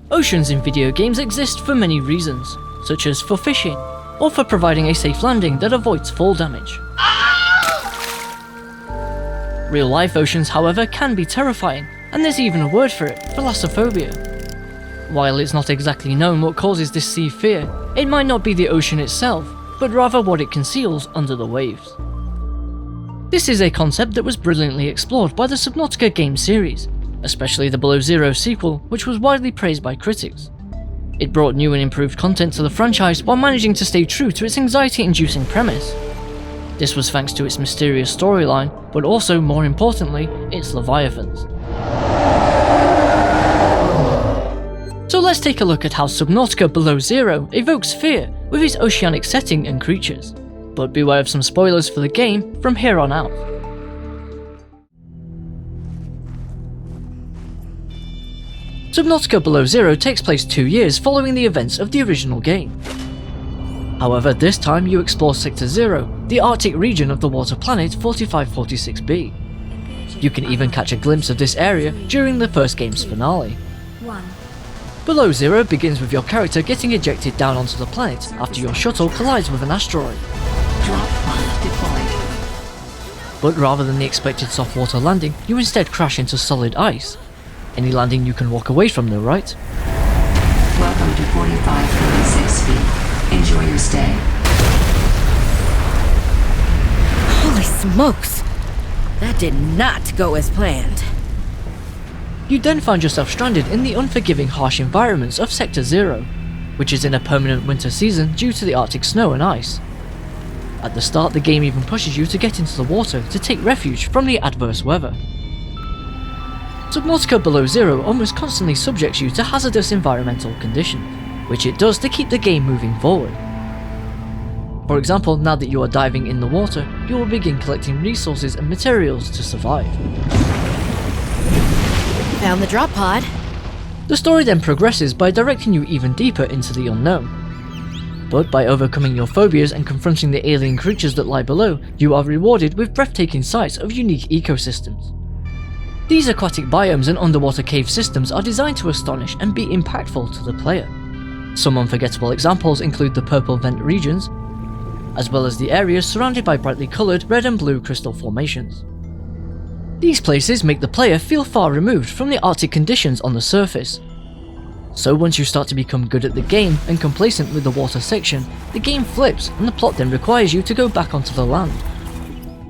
Oceans in video games exist for many reasons, such as for fishing, or for providing a safe landing that avoids fall damage. Real-life oceans, however, can be terrifying, and there's even a word for it, thalassophobia. While it's not exactly known what causes this sea fear, it might not be the ocean itself, but rather what it conceals under the waves. This is a concept that was brilliantly explored by the Subnautica game series, especially the Below Zero sequel, which was widely praised by critics. It brought new and improved content to the franchise while managing to stay true to its anxiety-inducing premise. This was thanks to its mysterious storyline, but also, more importantly, its leviathans. So let's take a look at how Subnautica Below Zero evokes fear with its oceanic setting and creatures. But beware of some spoilers for the game from here on out. Subnautica Below Zero takes place 2 years following the events of the original game. However, this time you explore Sector Zero, the Arctic region of the water planet 4546b. You can even catch a glimpse of this area during the first game's finale. Below Zero begins with your character getting ejected down onto the planet after your shuttle collides with an asteroid. Drop pod deployed. But rather than the expected soft water landing, you instead crash into solid ice. Any landing you can walk away from though, right? Welcome to 4546 feet. Enjoy your stay. Holy smokes! That did not go as planned. You then find yourself stranded in the unforgiving, harsh environments of Sector Zero, which is in a permanent winter season due to the Arctic snow and ice. At the start, the game even pushes you to get into the water to take refuge from the adverse weather. Subnautica Below Zero almost constantly subjects you to hazardous environmental conditions, which it does to keep the game moving forward. For example, now that you are diving in the water, you will begin collecting resources and materials to survive. Found the drop pod. The story then progresses by directing you even deeper into the unknown. But by overcoming your phobias and confronting the alien creatures that lie below, you are rewarded with breathtaking sights of unique ecosystems. These aquatic biomes and underwater cave systems are designed to astonish and be impactful to the player. Some unforgettable examples include the purple vent regions, as well as the areas surrounded by brightly coloured red and blue crystal formations. These places make the player feel far removed from the Arctic conditions on the surface. So once you start to become good at the game and complacent with the water section, the game flips and the plot then requires you to go back onto the land.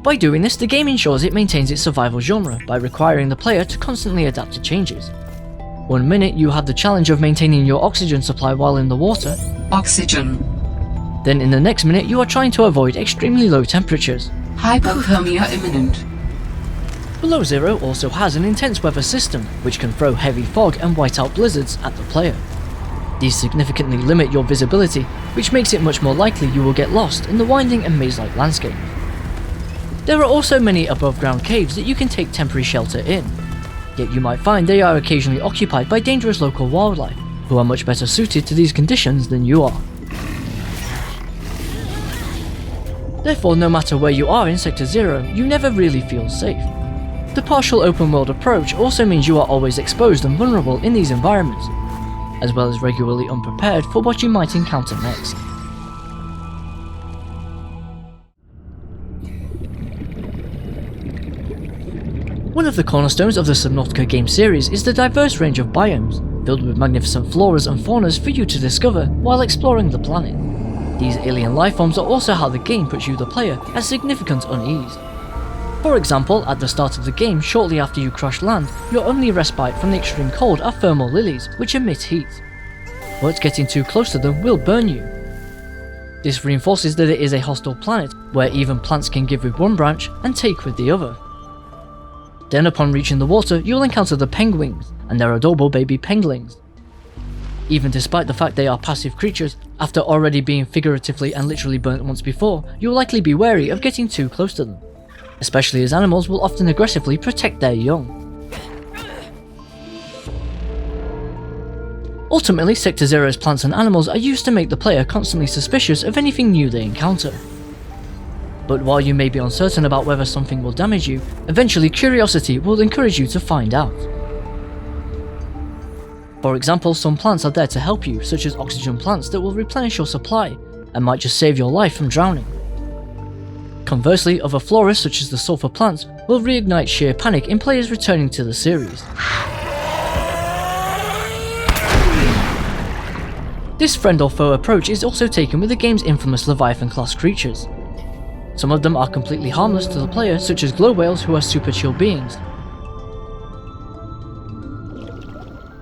By doing this, the game ensures it maintains its survival genre by requiring the player to constantly adapt to changes. 1 minute you have the challenge of maintaining your oxygen supply while in the water. Oxygen. Then in the next minute you are trying to avoid extremely low temperatures. Hypothermia imminent. Below Zero also has an intense weather system, which can throw heavy fog and whiteout blizzards at the player. These significantly limit your visibility, which makes it much more likely you will get lost in the winding and maze-like landscape. There are also many above-ground caves that you can take temporary shelter in, yet you might find they are occasionally occupied by dangerous local wildlife, who are much better suited to these conditions than you are. Therefore, no matter where you are in Sector Zero, you never really feel safe. The partial open world approach also means you are always exposed and vulnerable in these environments, as well as regularly unprepared for what you might encounter next. One of the cornerstones of the Subnautica game series is the diverse range of biomes, filled with magnificent floras and faunas for you to discover while exploring the planet. These alien lifeforms are also how the game puts you, the player, at significant unease. For example, at the start of the game, shortly after you crash land, your only respite from the extreme cold are thermal lilies, which emit heat. But getting too close to them will burn you. This reinforces that it is a hostile planet, where even plants can give with one branch and take with the other. Then upon reaching the water, you'll encounter the penguins, and their adorable baby penguins. Even despite the fact they are passive creatures, after already being figuratively and literally burnt once before, you'll likely be wary of getting too close to them, especially as animals will often aggressively protect their young. Ultimately, Sector Zero's plants and animals are used to make the player constantly suspicious of anything new they encounter. But while you may be uncertain about whether something will damage you, eventually curiosity will encourage you to find out. For example, some plants are there to help you, such as oxygen plants that will replenish your supply and might just save your life from drowning. Conversely, other flora such as the sulfur plants will reignite sheer panic in players returning to the series. This friend or foe approach is also taken with the game's infamous Leviathan class creatures. Some of them are completely harmless to the player, such as glow whales who are super chill beings.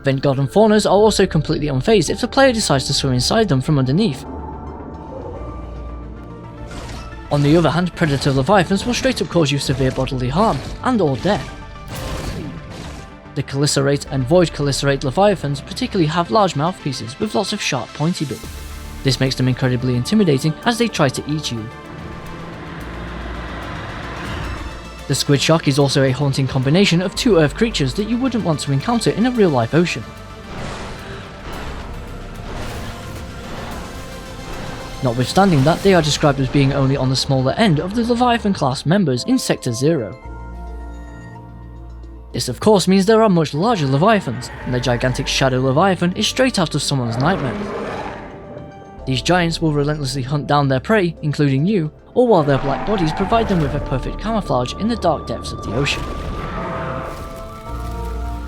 Vent garden faunas are also completely unfazed if the player decides to swim inside them from underneath. On the other hand, predator leviathans will straight up cause you severe bodily harm and or death. The chelicerate and void chelicerate leviathans particularly have large mouthpieces with lots of sharp pointy bits. This makes them incredibly intimidating as they try to eat you. The squid shark is also a haunting combination of two earth creatures that you wouldn't want to encounter in a real life ocean. Notwithstanding that, they are described as being only on the smaller end of the Leviathan class members in Sector 0. This of course means there are much larger Leviathans, and the gigantic Shadow Leviathan is straight out of someone's nightmare. These giants will relentlessly hunt down their prey, including you, all while their black bodies provide them with a perfect camouflage in the dark depths of the ocean.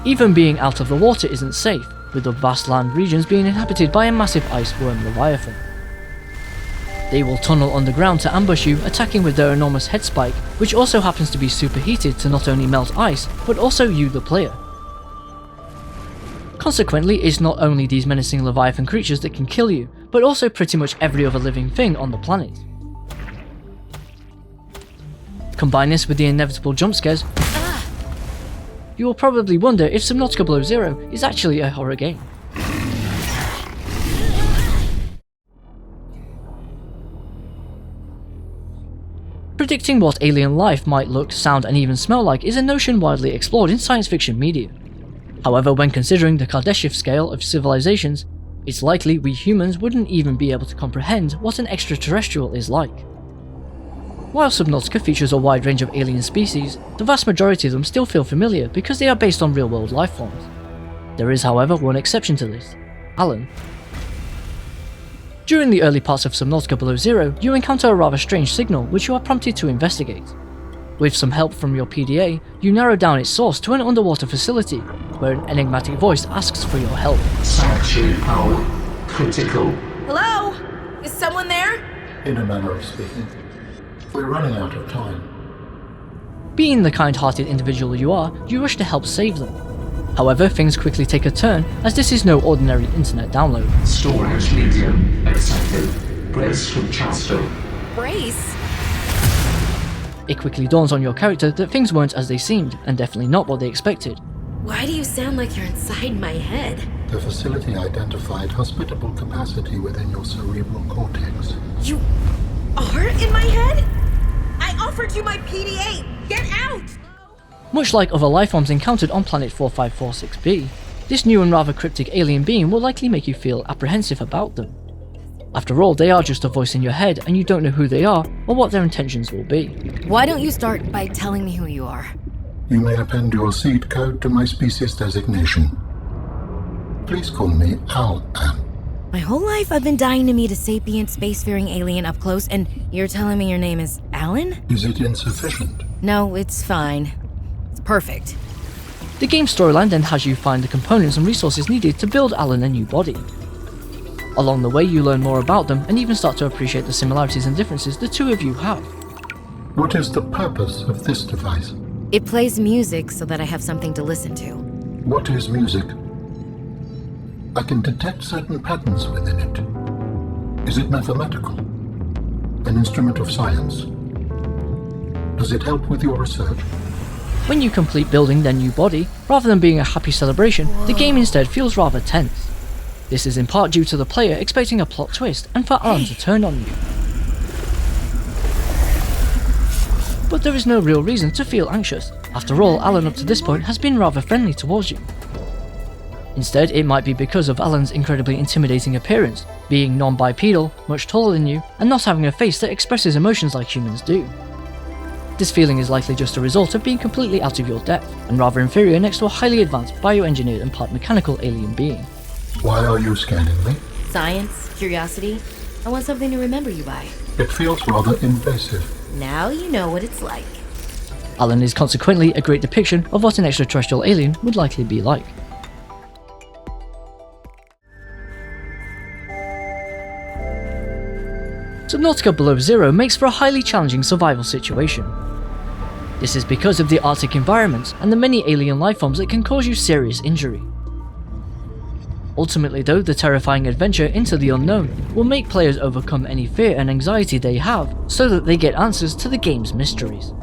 Even being out of the water isn't safe, with the vast land regions being inhabited by a massive ice worm Leviathan. They will tunnel underground to ambush you, attacking with their enormous head spike, which also happens to be superheated to not only melt ice, but also you the player. Consequently, it's not only these menacing Leviathan creatures that can kill you, but also pretty much every other living thing on the planet. Combine this with the inevitable jump scares, you will probably wonder if Subnautica Below Zero is actually a horror game. Predicting what alien life might look, sound and even smell like is a notion widely explored in science fiction media. However, when considering the Kardashev scale of civilizations, it's likely we humans wouldn't even be able to comprehend what an extraterrestrial is like. While Subnautica features a wide range of alien species, the vast majority of them still feel familiar because they are based on real-world life forms. There is, however, one exception to this: Alan. During the early parts of Subnautica Below Zero, you encounter a rather strange signal which you are prompted to investigate. With some help from your PDA, you narrow down its source to an underwater facility, where an enigmatic voice asks for your help. Sanctuary power critical. Hello? Is someone there? In a manner of speaking. We're running out of time. Being the kind-hearted individual you are, you rush to help save them. However, things quickly take a turn, as this is no ordinary internet download. Storage medium accepted. Brace from Chasto. Brace? It quickly dawns on your character that things weren't as they seemed, and definitely not what they expected. Why do you sound like you're inside my head? The facility identified hospitable capacity within your cerebral cortex. You are in my head? I offered you my PDA! Get out! Much like other lifeforms encountered on planet 4546b, this new and rather cryptic alien being will likely make you feel apprehensive about them. After all, they are just a voice in your head and you don't know who they are or what their intentions will be. Why don't you start by telling me who you are? You may append your seed code to my species designation. Please call me Al-An. My whole life I've been dying to meet a sapient, spacefaring alien up close, and you're telling me your name is Alan? Is it insufficient? No, it's fine. It's perfect. The game's storyline then has you find the components and resources needed to build Alan a new body. Along the way, you learn more about them and even start to appreciate the similarities and differences the two of you have. What is the purpose of this device? It plays music so that I have something to listen to. What is music? I can detect certain patterns within it. Is it mathematical? An instrument of science? Does it help with your research? When you complete building their new body, rather than being a happy celebration, the game instead feels rather tense. This is in part due to the player expecting a plot twist and for Alan to turn on you. But there is no real reason to feel anxious. After all, Alan up to this point has been rather friendly towards you. Instead, it might be because of Alan's incredibly intimidating appearance, being non-bipedal, much taller than you, and not having a face that expresses emotions like humans do. this feeling is likely just a result of being completely out of your depth, and rather inferior next to a highly advanced bioengineered and part mechanical alien being. Why are you scanning me? Science? Curiosity? I want something to remember you by. It feels rather invasive. Now you know what it's like. Alan is consequently a great depiction of what an extraterrestrial alien would likely be like. Subnautica below zero makes for a highly challenging survival situation. This is because of the Arctic environment and the many alien lifeforms that can cause you serious injury. Ultimately though, the terrifying adventure into the unknown will make players overcome any fear and anxiety they have so that they get answers to the game's mysteries.